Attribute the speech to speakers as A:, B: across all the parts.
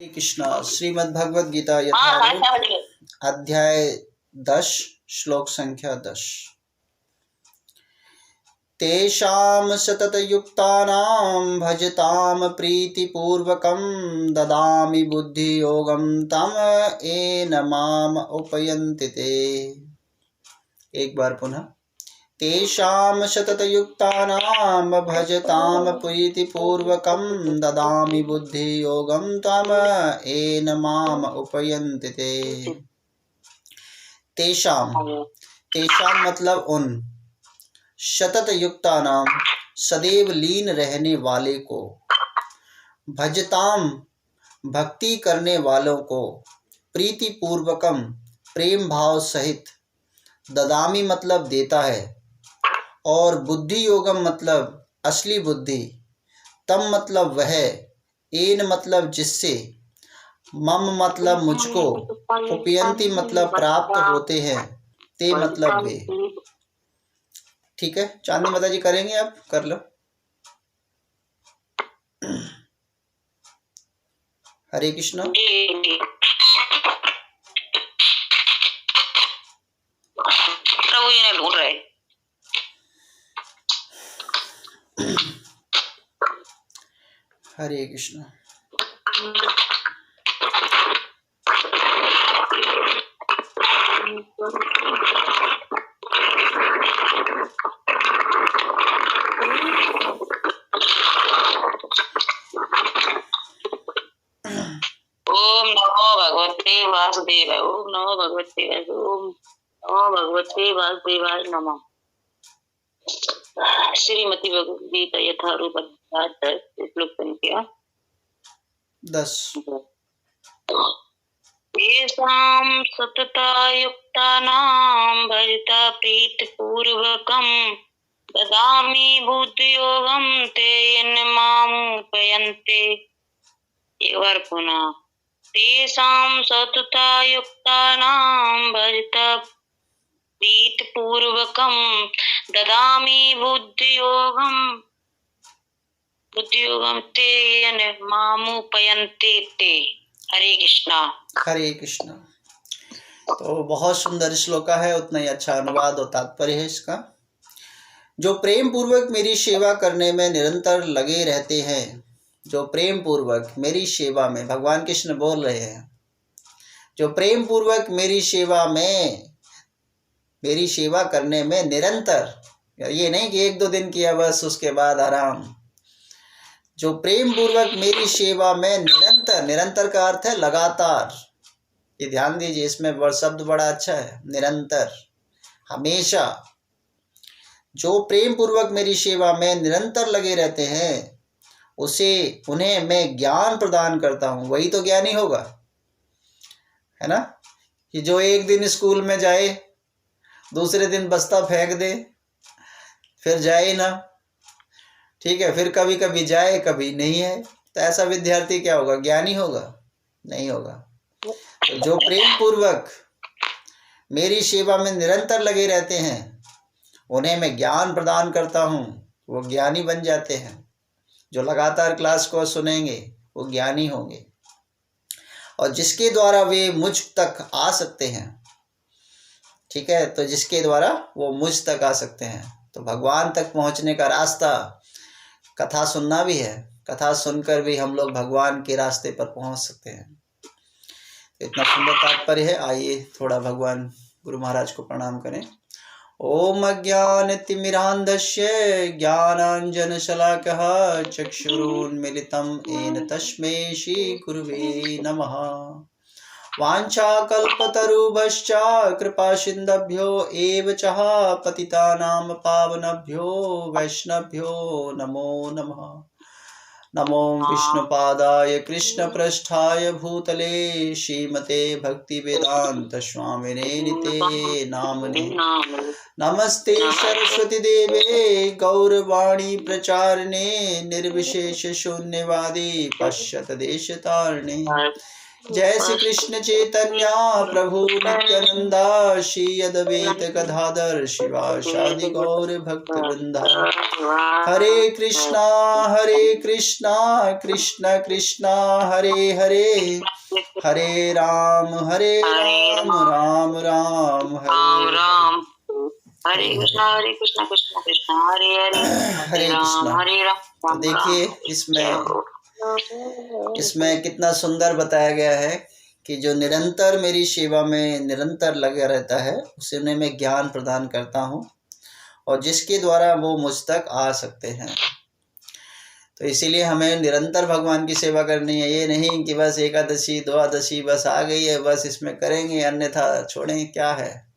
A: श्री कृष्ण श्रीमद् भगवद गीता यथारूप अध्याय 10 श्लोक संख्या 10। तेषां सततयुक्तानां भजतां प्रीतिपूर्वकं ददामि बुद्धियोगं तम येन माम उपयन्ति ते। एक बार पुनः। तेषां सततयुक्तानां भजतां प्रीतिपूर्वकं ददामि बुद्धियोगं तम येन माम उपयन्ति ते। तेषां मतलब उन, सततयुक्तानां सदैव लीन रहने वाले को, भजताम भक्ति करने वालों को, प्रीतिपूर्वकम प्रेम भाव सहित, ददामी मतलब देता है, और बुद्धि योगम मतलब असली बुद्धि, तम मतलब वह, एन मतलब जिससे, मम मतलब मुझको, उपयंती मतलब प्राप्त होते हैं, ते मतलब वे। ठीक है, चांदनी माता जी करेंगे, आप कर लो। हरे कृष्ण।
B: प्रभु जी ने ढूंढ रहे।
A: हरे कृष्ण।
B: ओम नमो भगवते वासुदेवाय। ओम नमो भगवते वासुदेवाय। ओम नमो भगवते वासुदेवाय नमः। श्रीमती भगवद गीता यथारूप अध्याय 10 श्लोक संख्या
A: 10।
B: येषां सततयुक्तानां भजता प्रीतिपूर्वकं ददामि बुद्धियोगं ते येन मामुपयन्ते। एक बार पुनः। तेषां सततयुक्तानां भजता प्रीतिपूर्वकं ददामि बुद्धियोगं ते येन मामुपयन्ते ते। हरे कृष्णा।
A: हरे कृष्ण। तो बहुत सुंदर श्लोक है, उतना ही अच्छा अनुवाद और तात्पर्य है इसका। जो प्रेम पूर्वक मेरी सेवा करने में निरंतर लगे रहते हैं, जो प्रेम पूर्वक मेरी सेवा में, भगवान कृष्ण बोल रहे हैं, जो प्रेम पूर्वक मेरी सेवा करने में निरंतर, ये नहीं कि 1-2 दिन किया बस उसके बाद आराम, जो प्रेम पूर्वक मेरी सेवा में निरंतर, निरंतर का अर्थ है लगातार, ये ध्यान दीजिए, इसमें शब्द बड़ा अच्छा है, निरंतर, हमेशा। जो प्रेम पूर्वक मेरी सेवा में निरंतर लगे रहते हैं, उन्हें मैं ज्ञान प्रदान करता हूँ। वही तो ज्ञानी होगा, है ना। कि जो एक दिन स्कूल में जाए, दूसरे दिन बस्ता फेंक दे, फिर जाए ना, ठीक है, फिर कभी कभी जाए कभी नहीं है, तो ऐसा विद्यार्थी क्या होगा, ज्ञानी होगा? नहीं होगा। तो जो प्रेम पूर्वक मेरी सेवा में निरंतर लगे रहते हैं, उन्हें मैं ज्ञान प्रदान करता हूँ, वो ज्ञानी बन जाते हैं। जो लगातार क्लास को सुनेंगे वो ज्ञानी होंगे, और जिसके द्वारा वे मुझ तक आ सकते हैं, ठीक है, तो जिसके द्वारा वो मुझ तक आ सकते हैं, तो भगवान तक पहुँचने का रास्ता कथा सुनना भी है, कथा सुनकर भी हम लोग भगवान के रास्ते पर पहुँच सकते हैं। इतना सुंदर तात्पर्य है। आइए थोड़ा भगवान गुरु महाराज को प्रणाम करें। ओम अज्ञानतिमिरान्धस्य ज्ञानाञ्जनशलाकः चक्षुरुन्मीलितं येन तस्मै श्रीगुरुवे नमः। वाञ्छाकल्पतरुभ्यश्च कृपासिन्धुभ्यो एव च पतितानां पावनेभ्यो वैष्णवेभ्यो नमो नमः। नमो विष्णुपादाय कृष्णपृष्ठाय भूतले श्रीमते भक्तिवेदांत स्वामिने निते नामने। नमस्ते सरस्वती देवे गौरवाणी प्रचारिणे निर्विशेष शून्यवादी पश्यत देशतारिणे। जय श्री कृष्ण चैतन्य प्रभु नित्यानंदा श्री अद्वैत गदाधर शिवासादि गौर भक्त वृंदा। हरे कृष्णा कृष्ण कृष्णा हरे हरे, हरे राम राम राम हरे
B: राम। हरे कृष्णा कृष्ण कृष्ण हरे हरे,
A: हरे कृष्णा।
B: हरे राम।
A: तो देखिए इसमें कितना सुंदर बताया गया है कि जो निरंतर मेरी सेवा में निरंतर लगा रहता है उसे मैं ज्ञान प्रदान करता हूँ और जिसके द्वारा वो मुझ तक आ सकते हैं। तो इसीलिए हमें निरंतर भगवान की सेवा करनी है। ये नहीं कि बस एकादशी द्वादशी बस आ गई है बस इसमें करेंगे अन्यथा छोड़ेंगे, क्या है।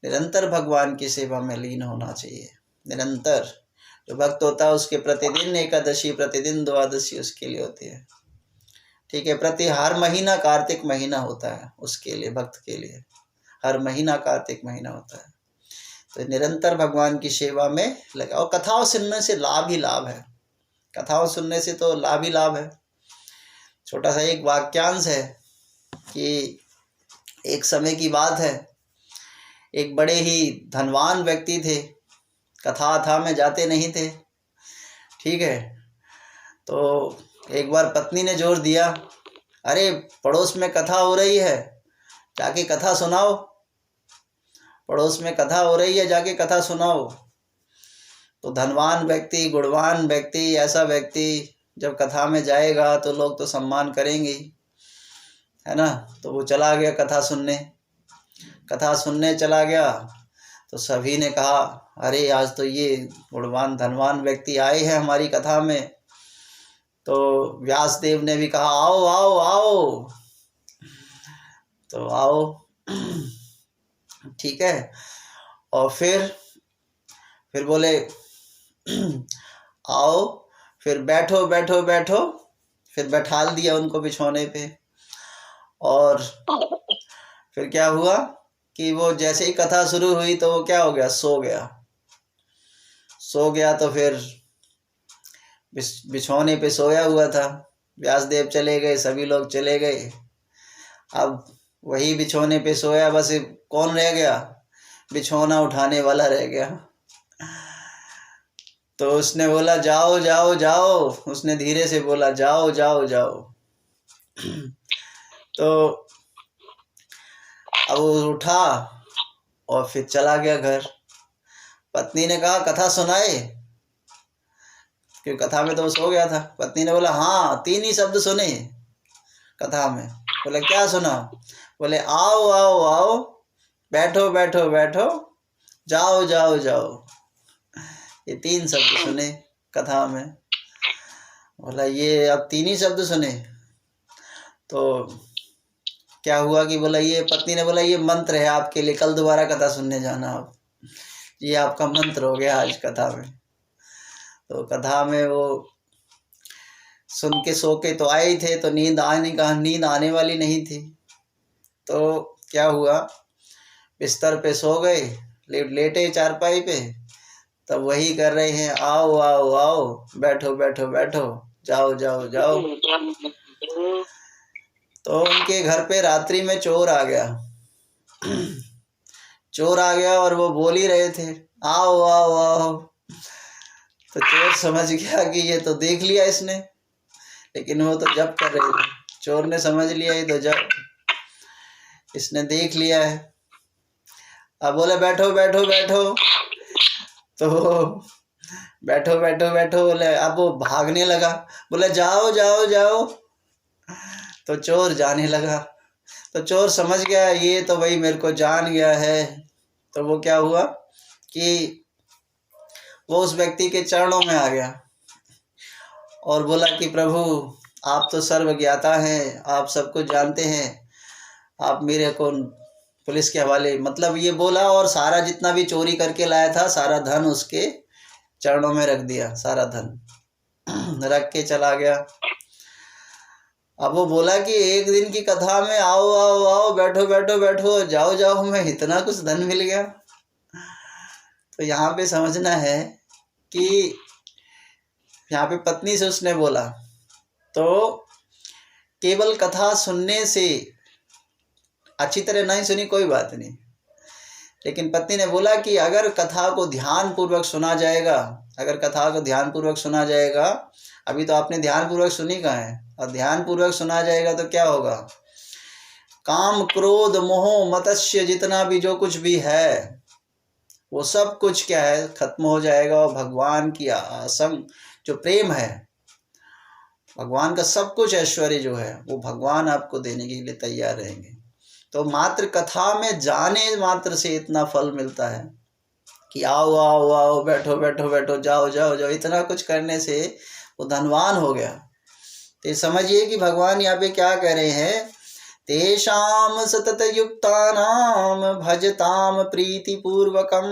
A: निरंतर भगवान की सेवा में लीन होना चाहिए। निरंतर जो भक्त होता है उसके प्रतिदिन एकादशी प्रतिदिन द्वादशी उसके लिए होती है, ठीक है। प्रति हर महीना कार्तिक महीना होता है उसके लिए, भक्त के लिए हर महीना कार्तिक महीना होता है। तो निरंतर भगवान की सेवा में लगा। और कथाओं सुनने से लाभ ही लाभ है, कथाओं सुनने से तो लाभ ही लाभ है। छोटा सा एक वाक्यांश है कि एक समय की बात है, एक बड़े ही धनवान व्यक्ति थे, कथा में जाते नहीं थे, ठीक है। तो एक बार पत्नी ने जोर दिया, अरे पड़ोस में कथा हो रही है जाके कथा सुनाओ, पड़ोस में कथा हो रही है जाके कथा सुनाओ। तो धनवान व्यक्ति गुणवान व्यक्ति ऐसा व्यक्ति जब कथा में जाएगा तो लोग तो सम्मान करेंगे ही, है ना। तो वो चला गया कथा सुनने चला गया। तो सभी ने कहा अरे आज तो ये गुणवान धनवान व्यक्ति आए हैं हमारी कथा में। तो व्यासदेव ने भी कहा आओ आओ आओ, तो आओ ठीक है। और फिर बोले आओ, फिर बैठो बैठो बैठो, फिर बैठाल दिया उनको बिछौने पे। और फिर क्या हुआ कि वो जैसे ही कथा शुरू हुई तो वो क्या हो गया, सो गया। तो फिर बिछौने पे सोया हुआ था, व्यासदेव चले गए, सभी लोग चले गए। अब वही बिछौने पे सोया, बस कौन रह गया, बिछौना उठाने वाला रह गया। तो उसने बोला जाओ जाओ जाओ, उसने धीरे से बोला जाओ जाओ जाओ। तो अब वो उठा और फिर चला गया घर। पत्नी ने कहा कथा सुनाए, क्योंकि कथा में तो वो सो गया था। पत्नी ने बोला हाँ 3 ही शब्द सुने कथा में। बोला क्या सुना, बोले आओ आओ आओ, बैठो बैठो बैठो, जाओ जाओ जाओ। ये 3 शब्द सुने कथा में। बोला ये अब 3 ही शब्द सुने। तो क्या हुआ कि बोला ये, पत्नी ने बोला ये मंत्र है आपके लिए, कल दोबारा कथा सुनने जाना आप, ये आपका मंत्र हो गया आज कथा में। तो कथा में वो सुन के सो के तो आए ही थे, तो नींद आने वाली नहीं थी। तो क्या हुआ, बिस्तर पे सो गए, लेटे चारपाई पे, तब वही कर रहे हैं आओ आओ आओ, बैठो बैठो बैठो, जाओ जाओ जाओ। तो उनके घर पे रात्रि में चोर आ गया और वो बोल ही रहे थे आओ आओ आओ। तो चोर समझ गया कि ये तो देख लिया इसने, लेकिन वो तो जप कर रहे थे। चोर ने समझ लिया ये तो जप, इसने देख लिया है। अब बोले बैठो बैठो बैठो, तो बैठो बैठो बैठो बोले। अब वो भागने लगा, बोले जाओ जाओ जाओ। तो चोर जाने लगा। तो चोर समझ गया ये तो भाई मेरे को जान गया है। तो वो क्या हुआ कि वो उस व्यक्ति के चरणों में आ गया और बोला कि प्रभु आप तो सर्वज्ञाता हैं, आप सब कुछ जानते हैं, आप मेरे को पुलिस के हवाले, मतलब ये बोला। और सारा जितना भी चोरी करके लाया था सारा धन उसके चरणों में रख दिया, सारा धन रख के चला गया। अब वो बोला कि एक दिन की कथा में आओ आओ आओ, बैठो बैठो बैठो, जाओ जाओ, हमें इतना कुछ धन मिल गया। तो यहाँ पे समझना है कि यहाँ पे पत्नी से उसने बोला तो केवल कथा सुनने से, अच्छी तरह नहीं सुनी कोई बात नहीं, लेकिन पत्नी ने बोला कि अगर कथा को ध्यान पूर्वक सुना जाएगा, अगर कथा को ध्यान पूर्वक सुना जाएगा, अभी तो आपने ध्यान पूर्वक सुनी कहाँ है, और ध्यान पूर्वक सुना जाएगा तो क्या होगा, काम क्रोध मोह मत्स्य जितना भी जो कुछ भी है वो सब कुछ क्या है, खत्म हो जाएगा। और भगवान की असंग जो प्रेम है, भगवान का सब कुछ ऐश्वर्य जो है वो भगवान आपको देने के लिए तैयार रहेंगे। तो मात्र कथा में जाने मात्र से इतना फल मिलता है कि आओ आओ आओ, बैठो बैठो बैठो, जाओ जाओ जाओ, इतना कुछ करने से वो धनवान हो गया। तो समझिए कि भगवान यहाँ पे क्या कह रहे हैं, तेषाम सतत युक्तानाम भजताम प्रीति पूर्वकम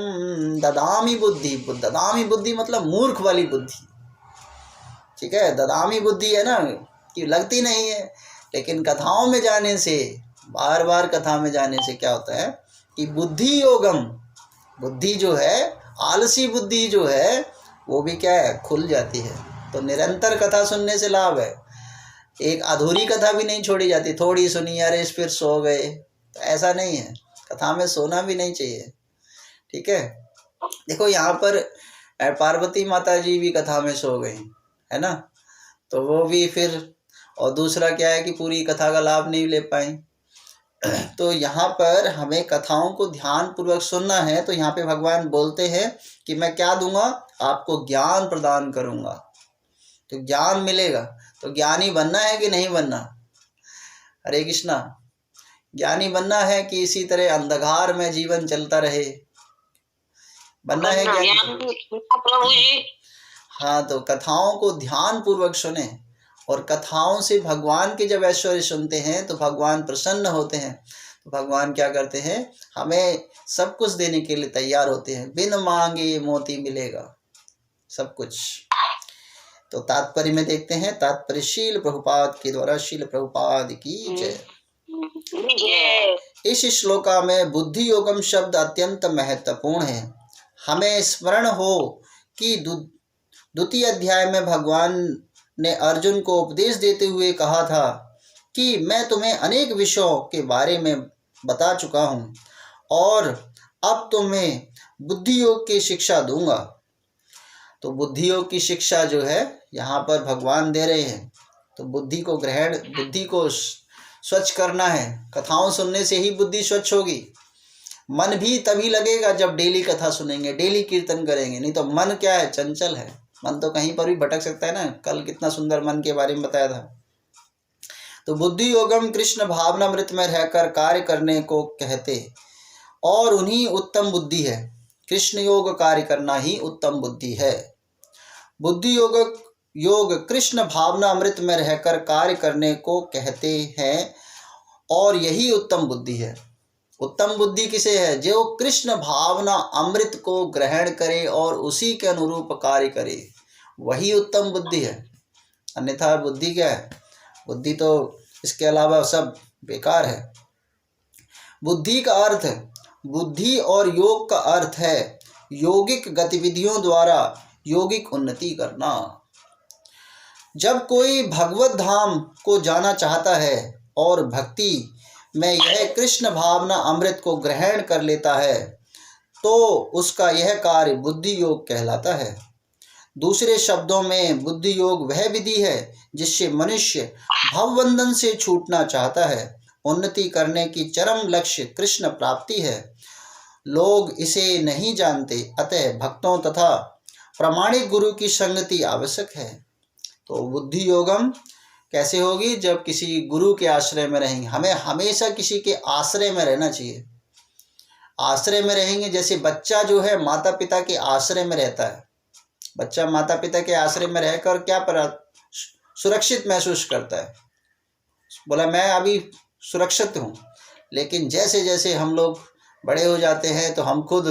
A: ददामी बुद्धि। ददामी बुद्धि मतलब मूर्ख वाली बुद्धि, ठीक है। ददामी बुद्धि है ना कि लगती नहीं है, लेकिन कथाओं में जाने से, बार बार कथा में जाने से क्या होता है कि बुद्धि योगम, बुद्धि जो है, आलसी बुद्धि जो है वो भी क्या है, खुल जाती है। तो निरंतर कथा सुनने से लाभ है। एक अधूरी कथा भी नहीं छोड़ी जाती, थोड़ी सुनी अरे फिर सो गए, तो ऐसा नहीं है। कथा में सोना भी नहीं चाहिए, ठीक है। देखो यहाँ पर पार्वती माता जी भी कथा में सो गई है ना, तो वो भी फिर, और दूसरा क्या है कि पूरी कथा का लाभ नहीं ले पाई। तो यहाँ पर हमें कथाओं को ध्यान पूर्वक सुनना है। तो यहाँ पे भगवान बोलते हैं कि मैं क्या दूंगा, आपको ज्ञान प्रदान करूंगा, तो ज्ञान मिलेगा। तो ज्ञानी बनना है कि नहीं बनना, हरे कृष्णा, ज्ञानी बनना है कि इसी तरह अंधकार में जीवन चलता रहे, बनना है ज्ञानी
B: प्रभु जी।
A: हाँ, तो कथाओं को ध्यान पूर्वक सुने, और कथाओं से भगवान के जब ऐश्वर्य सुनते हैं तो भगवान प्रसन्न होते हैं। तो भगवान क्या करते हैं, हमें सब कुछ देने के लिए तैयार होते हैं, बिन मांगे मोती मिलेगा सब कुछ। तो तात्पर्य में देखते हैं, तात्पर्य शील प्रभुपाद के द्वारा, शील प्रभुपाद की जय। इस श्लोका में बुद्धि योगम शब्द अत्यंत महत्वपूर्ण है। हमें स्मरण हो कि द्वितीय अध्याय में भगवान ने अर्जुन को उपदेश देते हुए कहा था कि मैं तुम्हें अनेक विषयों के बारे में बता चुका हूँ और अब तुम्हें बुद्धि योग की शिक्षा दूंगा। तो बुद्धि योग की शिक्षा जो है यहाँ पर भगवान दे रहे हैं। तो बुद्धि को ग्रहण, बुद्धि को स्वच्छ करना है। कथाओं सुनने से ही बुद्धि स्वच्छ होगी। मन भी तभी लगेगा जब डेली कथा सुनेंगे, डेली कीर्तन करेंगे, नहीं तो मन क्या है, चंचल है। मन तो कहीं पर भी भटक सकता है ना। कल कितना सुंदर मन के बारे में बताया था। तो बुद्धि योगम कृष्ण भावनामृत में रहकर कार्य करने को कहते और उन्हीं उत्तम बुद्धि है। कृष्ण योग कार्य करना ही उत्तम बुद्धि है। बुद्धि योग कृष्ण भावना अमृत में रहकर कार्य करने को कहते हैं और यही उत्तम बुद्धि है। उत्तम बुद्धि किसे है, जो कृष्ण भावना अमृत को ग्रहण करे और उसी के अनुरूप कार्य करे, वही उत्तम बुद्धि है। अन्यथा बुद्धि क्या है, बुद्धि तो इसके अलावा सब बेकार है। बुद्धि का अर्थ, बुद्धि और योग का अर्थ है यौगिक गतिविधियों द्वारा यौगिक उन्नति करना। जब कोई भगवत धाम को जाना चाहता है और भक्ति में यह कृष्ण भावना अमृत को ग्रहण कर लेता है तो उसका यह कार्य बुद्धि योग कहलाता है। दूसरे शब्दों में बुद्धि योग वह विधि है जिससे मनुष्य भवबंधन से छूटना चाहता है। उन्नति करने की चरम लक्ष्य कृष्ण प्राप्ति है। लोग इसे नहीं जानते, अतः भक्तों तथा प्रामाणिक गुरु की संगति आवश्यक है। तो बुद्धि योगम कैसे होगी, जब किसी गुरु के आश्रय में रहेंगे। हमें हमेशा किसी के आश्रय में रहना चाहिए। आश्रय में रहेंगे, जैसे बच्चा जो है माता पिता के आश्रय में रहता है। बच्चा माता पिता के आश्रय में रहकर क्या सुरक्षित महसूस करता है, बोला मैं अभी सुरक्षित हूँ। लेकिन जैसे जैसे हम लोग बड़े हो जाते हैं तो हम खुद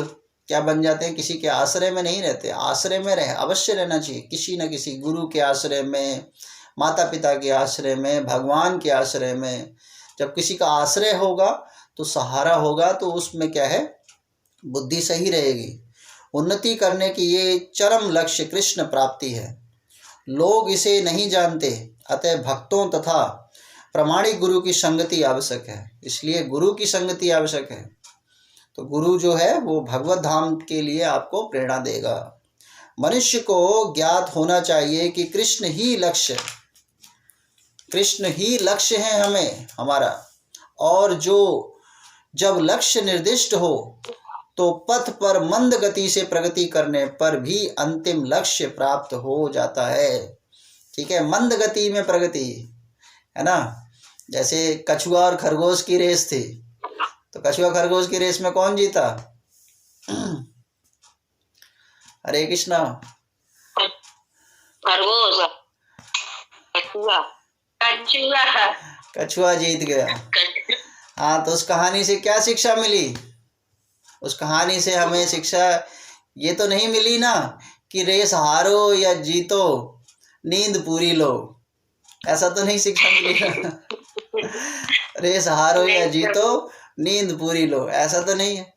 A: क्या बन जाते हैं, किसी के आश्रय में नहीं रहते। आश्रय में अवश्य रहना चाहिए, किसी न किसी गुरु के आश्रय में, माता पिता के आश्रय में, भगवान के आश्रय में। जब किसी का आश्रय होगा तो सहारा होगा, तो उसमें क्या है, बुद्धि सही रहेगी। उन्नति करने की ये चरम लक्ष्य कृष्ण प्राप्ति है। लोग इसे नहीं जानते, अतः भक्तों तथा प्रामाणिक गुरु की संगति आवश्यक है, इसलिए गुरु की संगति आवश्यक है। तो गुरु जो है वो भगवत धाम के लिए आपको प्रेरणा देगा। मनुष्य को ज्ञात होना चाहिए कि कृष्ण ही लक्ष्य है हमें हमारा, और जो जब लक्ष्य निर्दिष्ट हो तो पथ पर मंद गति से प्रगति करने पर भी अंतिम लक्ष्य प्राप्त हो जाता है। ठीक है, मंद गति में प्रगति है ना। जैसे कछुआ और खरगोश की रेस थी, तो कछुआ खरगोश की रेस में कौन जीता? हरे कृष्णा।
B: खरगोश,
A: कछुआ जीत गया। हाँ, तो उस कहानी से क्या शिक्षा मिली? उस कहानी से हमें शिक्षा ये तो नहीं मिली ना कि रेस हारो या जीतो नींद पूरी लो, ऐसा तो नहीं शिक्षा मिली ना। रेस हारो या जीतो नींद पूरी लो, ऐसा तो नहीं है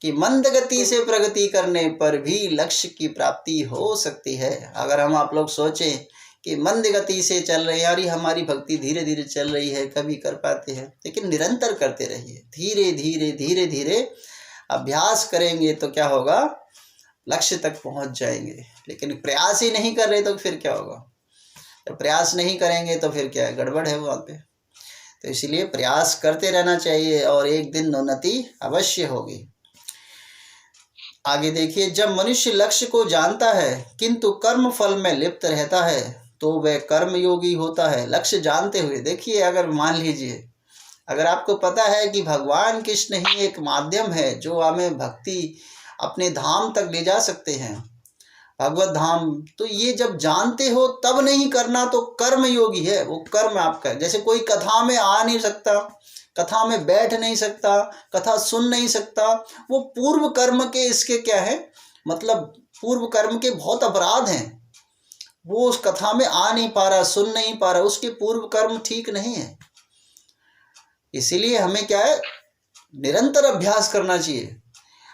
A: कि मंद गति से प्रगति करने पर भी लक्ष्य की प्राप्ति हो सकती है। अगर हम आप लोग सोचें कि मंद गति से चल रहे हैं, यार हमारी भक्ति धीरे धीरे चल रही है, कभी कर पाते हैं, लेकिन निरंतर करते रहिए, धीरे धीरे धीरे धीरे अभ्यास करेंगे तो क्या होगा, लक्ष्य तक पहुंच जाएंगे। लेकिन प्रयास ही नहीं कर रहे तो फिर क्या होगा? जब प्रयास नहीं करेंगे तो फिर क्या है, गड़बड़ है वहाँ पे। तो इसलिए प्रयास करते रहना चाहिए और एक दिन उन्नति अवश्य होगी। आगे देखिए, जब मनुष्य लक्ष्य को जानता है किंतु कर्म फल में लिप्त रहता है तो वह कर्म योगी होता है। लक्ष्य जानते हुए, देखिए अगर मान लीजिए अगर आपको पता है कि भगवान कृष्ण ही एक माध्यम है जो हमें भक्ति अपने धाम तक ले जा सकते हैं, भगवत धाम, तो ये जब जानते हो तब नहीं करना तो कर्म योगी है, वो कर्म आपका है। जैसे कोई कथा में आ नहीं सकता, कथा में बैठ नहीं सकता, कथा सुन नहीं सकता, वो पूर्व कर्म के इसके क्या है, मतलब पूर्व कर्म के बहुत अपराध हैं, वो उस कथा में आ नहीं पा रहा, सुन नहीं पा रहा, उसके पूर्व कर्म ठीक नहीं है। इसीलिए हमें क्या है, निरंतर अभ्यास करना चाहिए।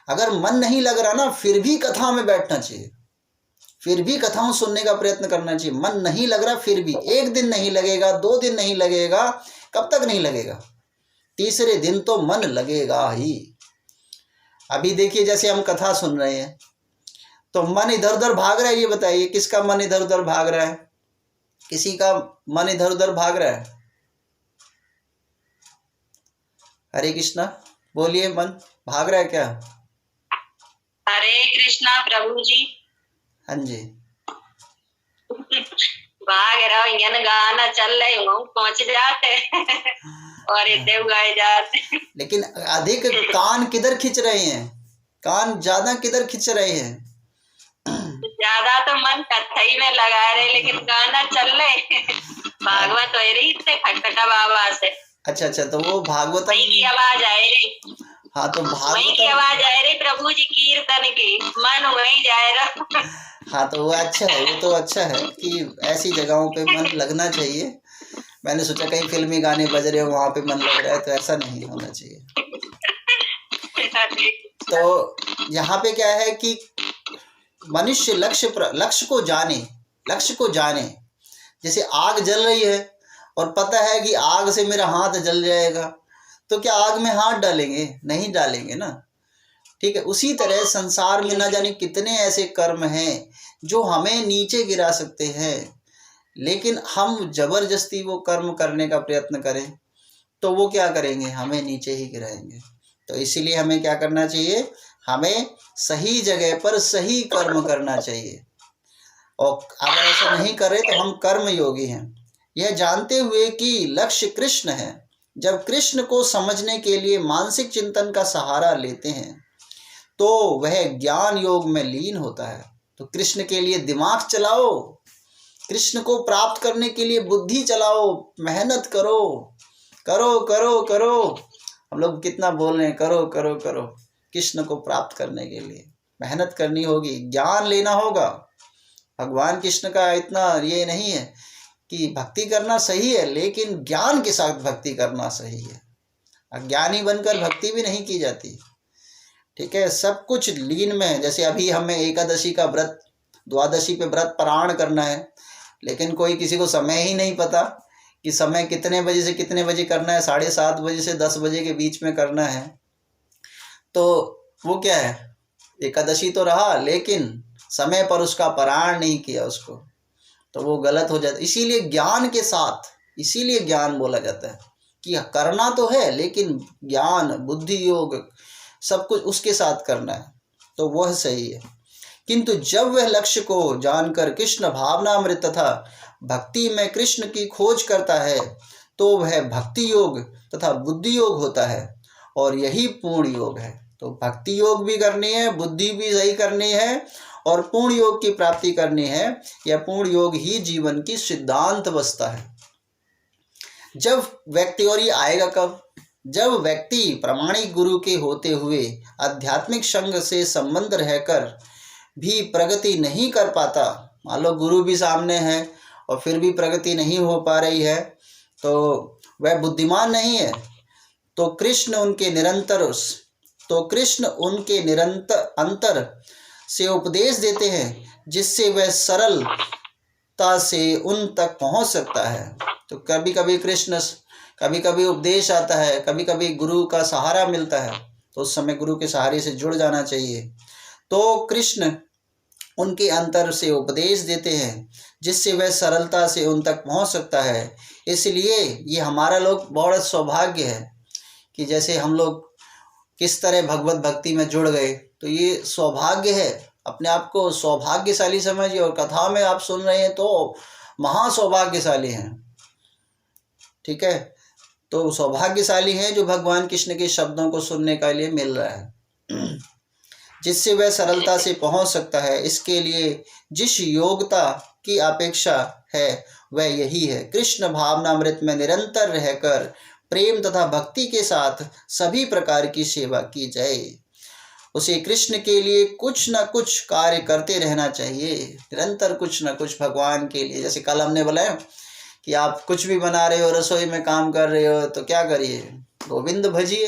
A: अगर मन नहीं लग रहा ना, फिर भी कथा में बैठना चाहिए, फिर भी कथाओं सुनने का प्रयत्न करना चाहिए। मन नहीं लग रहा फिर भी, एक दिन नहीं लगेगा, 2 दिन नहीं लगेगा, कब तक नहीं लगेगा? तीसरे दिन तो मन लगेगा ही। अभी देखिए जैसे हम कथा सुन रहे हैं तो मन इधर उधर भाग रहा है, ये बताइए किसका मन इधर उधर भाग रहा है? किसी का मन इधर उधर भाग रहा है? हरे कृष्णा, बोलिए, मन भाग रहा है क्या?
B: हरे कृष्णा प्रभु जी।
A: हाँ जी,
B: भाग रहा हूँ, गाना चल रहे हूँ, पहुंच जाते और देव गाए जाते।
A: लेकिन अधिक कान किधर खींच रहे हैं? कान ज्यादा किधर खींच रहे हैं?
B: ज्यादा तो मन कथई में लगा रहे, लेकिन गाना चल रहे भागवत हो रही थे खटखटा बाबा से।
A: अच्छा, तो वो भागवत
B: की आवाज आ रही।
A: हाँ, तो
B: वही की आवाज आ रही प्रभु जी कीर्तन की, मन वही जाए रहा।
A: हाँ, तो वो अच्छा है, वो तो अच्छा है कि ऐसी जगहों पे मन लगना चाहिए। मैंने सोचा कहीं फिल्मी गाने बज रहे हो वहां पे मन लग रहा है, तो ऐसा नहीं होना चाहिए। तो यहाँ पे क्या है कि मनुष्य लक्ष्य को जाने। जैसे आग जल रही है और पता है कि आग से मेरा हाथ जल जाएगा, तो क्या आग में हाथ डालेंगे? नहीं डालेंगे ना। ठीक है, उसी तरह संसार में न जाने कितने ऐसे कर्म हैं जो हमें नीचे गिरा सकते हैं, लेकिन हम जबरदस्ती वो कर्म करने का प्रयत्न करें तो वो क्या करेंगे, हमें नीचे ही गिराएंगे। तो इसीलिए हमें क्या करना चाहिए, हमें सही जगह पर सही कर्म करना चाहिए। और अगर ऐसा नहीं करें तो हम कर्म योगी हैं, यह जानते हुए कि लक्ष्य कृष्ण है। जब कृष्ण को समझने के लिए मानसिक चिंतन का सहारा लेते हैं तो वह ज्ञान योग में लीन होता है। तो कृष्ण के लिए दिमाग चलाओ, कृष्ण को प्राप्त करने के लिए बुद्धि चलाओ, मेहनत करो करो करो करो। हम लोग कितना बोल रहे हैं, करो करो करो। कृष्ण को प्राप्त करने के लिए मेहनत करनी होगी, ज्ञान लेना होगा। भगवान कृष्ण का इतना ये नहीं है कि भक्ति करना सही है, लेकिन ज्ञान के साथ भक्ति करना सही है। अज्ञानी बनकर भक्ति भी नहीं की जाती। ठीक है, सब कुछ लीन में है। जैसे अभी हमें एकादशी का व्रत, द्वादशी पे व्रत पारायण करना है, लेकिन कोई किसी को समय ही नहीं पता कि समय कितने बजे से कितने बजे करना है, 7:30 बजे से 10 बजे के बीच में करना है, तो वो क्या है, एकादशी तो रहा लेकिन समय पर उसका पारायण नहीं किया उसको, तो वो गलत हो जाता है। इसीलिए ज्ञान के साथ, इसीलिए ज्ञान बोला जाता है कि करना तो है लेकिन ज्ञान, बुद्धि योग सब कुछ उसके साथ करना है, तो वह सही है। किंतु जब वह लक्ष्य को जानकर कृष्ण भावनामृत तथा भक्ति में कृष्ण की खोज करता है तो वह भक्ति योग तथा बुद्धि योग होता है, और यही पूर्ण योग है। तो भक्ति योग भी करनी है, बुद्धि भी सही करनी है, और पूर्ण योग की प्राप्ति करनी है। यह पूर्ण योग ही जीवन की सिद्धांत अवस्था है। जब व्यक्ति, और ये आएगा कब, जब व्यक्ति प्रामाणिक गुरु के होते हुए आध्यात्मिक संग से संबंध रहकर भी प्रगति नहीं कर पाता, मान लो गुरु भी सामने है और फिर भी प्रगति नहीं हो पा रही है, तो वह बुद्धिमान नहीं है। तो कृष्ण उनके निरंतर अंतर से उपदेश देते हैं, जिससे वह सरलता से उन तक पहुंच सकता है। तो कभी कभी कृष्ण, कभी कभी उपदेश आता है, कभी कभी गुरु का सहारा मिलता है, तो उस समय गुरु के सहारे से जुड़ जाना चाहिए। तो कृष्ण उनके अंतर से उपदेश देते हैं, जिससे वह सरलता से उन तक पहुंच सकता है। इसलिए ये हमारा लोग बहुत सौभाग्य है कि जैसे हम लोग किस तरह भगवत भक्ति में जुड़ गए, तो ये सौभाग्य है। अपने आप को सौभाग्यशाली समझिए, और कथा में आप सुन रहे हैं तो महासौभाग्यशाली हैं। ठीक है, तो सौभाग्यशाली हैं जो भगवान कृष्ण के शब्दों को सुनने के लिए मिल रहा है, जिससे वह सरलता से पहुंच सकता है। इसके लिए जिस योग्यता की अपेक्षा है वह यही है, कृष्ण भावनामृत में निरंतर रहकर प्रेम तथा भक्ति के साथ सभी प्रकार की सेवा की जाए। उसे कृष्ण के लिए कुछ न कुछ कार्य करते रहना चाहिए, निरंतर कुछ न कुछ भगवान के लिए। जैसे कल हमने बोला कि आप कुछ भी बना रहे हो, रसोई में काम कर रहे हो, तो क्या करिए, गोविंद भजिए।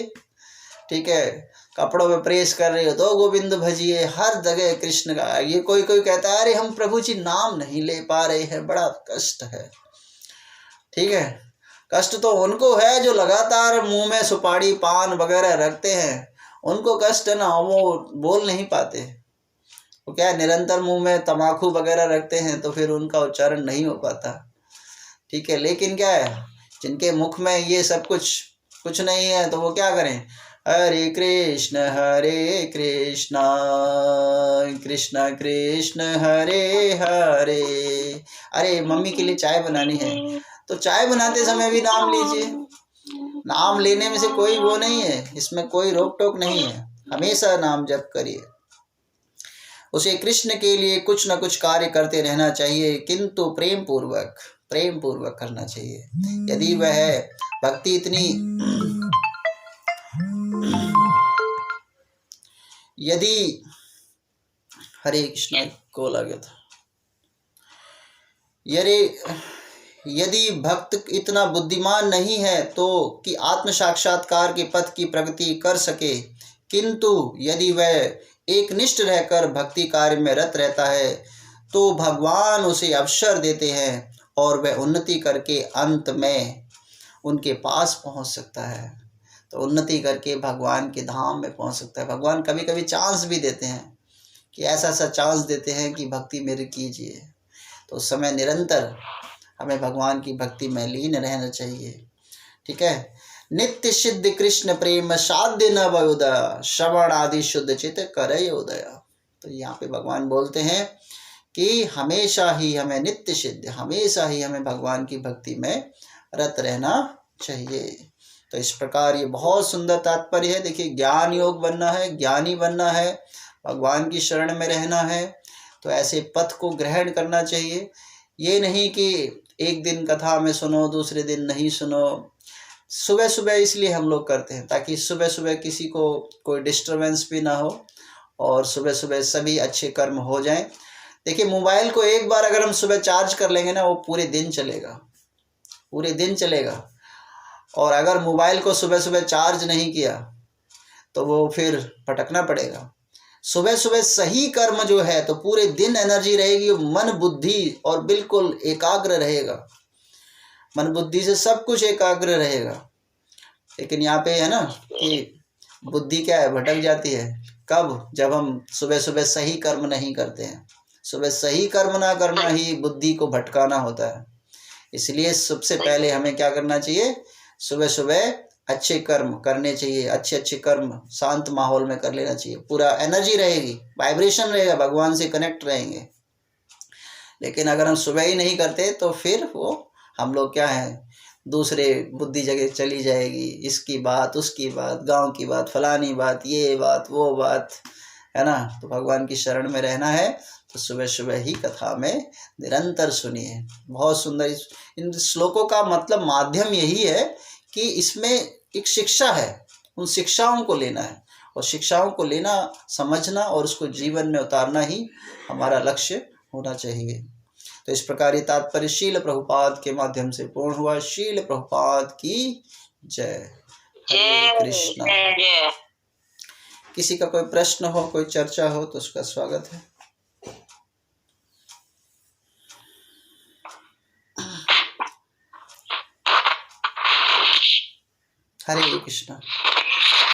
A: ठीक है, कपड़ों में प्रेस कर रहे हो तो गोविंद भजिए, हर जगह कृष्ण का। ये कोई कहता है अरे हम प्रभु जी नाम नहीं ले पा रहे हैं, बड़ा कष्ट है। ठीक है, कष्ट तो उनको है जो लगातार मुंह में सुपारी पान वगैरह रखते हैं, उनको कष्ट है ना, वो बोल नहीं पाते। वो क्या है, निरंतर मुंह में तम्बाकू वगैरह रखते हैं तो फिर उनका उच्चारण नहीं हो पाता। ठीक है, लेकिन क्या है, जिनके मुख में ये सब कुछ नहीं है, तो वो क्या करें, हरे कृष्ण कृष्ण कृष्ण हरे हरे। अरे मम्मी के लिए चाय बनानी है तो चाय बनाते समय भी नाम लीजिए। नाम लेने में से कोई वो नहीं है, इसमें कोई रोक टोक नहीं है, हमेशा नाम जप करिए। उसे कृष्ण के लिए कुछ न कुछ कार्य करते रहना चाहिए, किंतु प्रेम पूर्वक करना चाहिए। यदि वह भक्ति इतनी हरे कृष्ण कॉल आ गया था। यदि भक्त इतना बुद्धिमान नहीं है तो कि आत्म साक्षात्कार के पथ की प्रगति कर सके, किंतु यदि वह एकनिष्ठ रहकर भक्ति कार्य में रत रहता है तो भगवान उसे अवसर देते हैं और वह उन्नति करके अंत में उनके पास पहुंच सकता है। तो उन्नति करके भगवान के धाम में पहुंच सकता है। भगवान कभी कभी चांस भी देते हैं कि ऐसा चांस देते हैं कि भक्ति मेरी कीजिए, तो उस समय निरंतर हमें भगवान की भक्ति में लीन रहना चाहिए। ठीक है, नित्य सिद्ध कृष्ण प्रेम साध्य न वयोदय, श्रवण आदि शुद्ध चित करे उदय। तो यहाँ पे भगवान बोलते हैं कि हमेशा ही हमें नित्य सिद्ध, हमेशा ही हमें भगवान की भक्ति में रत रहना चाहिए। तो इस प्रकार ये बहुत सुंदर तात्पर्य है। देखिए, ज्ञान योग बनना है, ज्ञानी बनना है, भगवान की शरण में रहना है, तो ऐसे पथ को ग्रहण करना चाहिए। ये नहीं कि एक दिन कथा में सुनो, दूसरे दिन नहीं सुनो। सुबह सुबह इसलिए हम लोग करते हैं ताकि सुबह सुबह किसी को कोई डिस्टरबेंस भी ना हो और सुबह सुबह सभी अच्छे कर्म हो जाएं। देखिए, मोबाइल को एक बार अगर हम सुबह चार्ज कर लेंगे ना, वो पूरे दिन चलेगा, पूरे दिन चलेगा। और अगर मोबाइल को सुबह सुबह चार्ज नहीं किया तो वो फिर पटकना पड़ेगा। सुबह सुबह सही कर्म जो है तो पूरे दिन एनर्जी रहेगी, मन बुद्धि और बिल्कुल एकाग्र रहेगा। मन बुद्धि से सब कुछ एकाग्र रहेगा। लेकिन यहाँ पे है ना कि बुद्धि क्या है, भटक जाती है। कब? जब हम सुबह सुबह सही कर्म नहीं करते हैं। सुबह सही कर्म ना करना ही बुद्धि को भटकाना होता है। इसलिए सबसे पहले हमें क्या करना चाहिए, सुबह सुबह अच्छे कर्म करने चाहिए। अच्छे अच्छे कर्म शांत माहौल में कर लेना चाहिए। पूरा एनर्जी रहेगी, वाइब्रेशन रहेगा, भगवान से कनेक्ट रहेंगे। लेकिन अगर हम सुबह ही नहीं करते तो फिर वो हम लोग क्या है, दूसरे बुद्धि जगह चली जाएगी। इसकी बात, उसकी बात, गांव की बात, फलानी बात, ये बात, वो बात, है ना। तो भगवान की शरण में रहना है तो सुबह सुबह ही कथा में निरंतर सुनिए। बहुत सुंदर। इन श्लोकों का मतलब माध्यम यही है कि इसमें एक शिक्षा है, उन शिक्षाओं को लेना है, और शिक्षाओं को लेना, समझना और उसको जीवन में उतारना ही हमारा लक्ष्य होना चाहिए। तो इस प्रकार ये तात्पर्य शील प्रभुपाद के माध्यम से पूर्ण हुआ। शील प्रभुपाद की जय। हरे कृष्णा। किसी का कोई प्रश्न हो, कोई चर्चा हो तो उसका स्वागत है। हरे कृष्णा।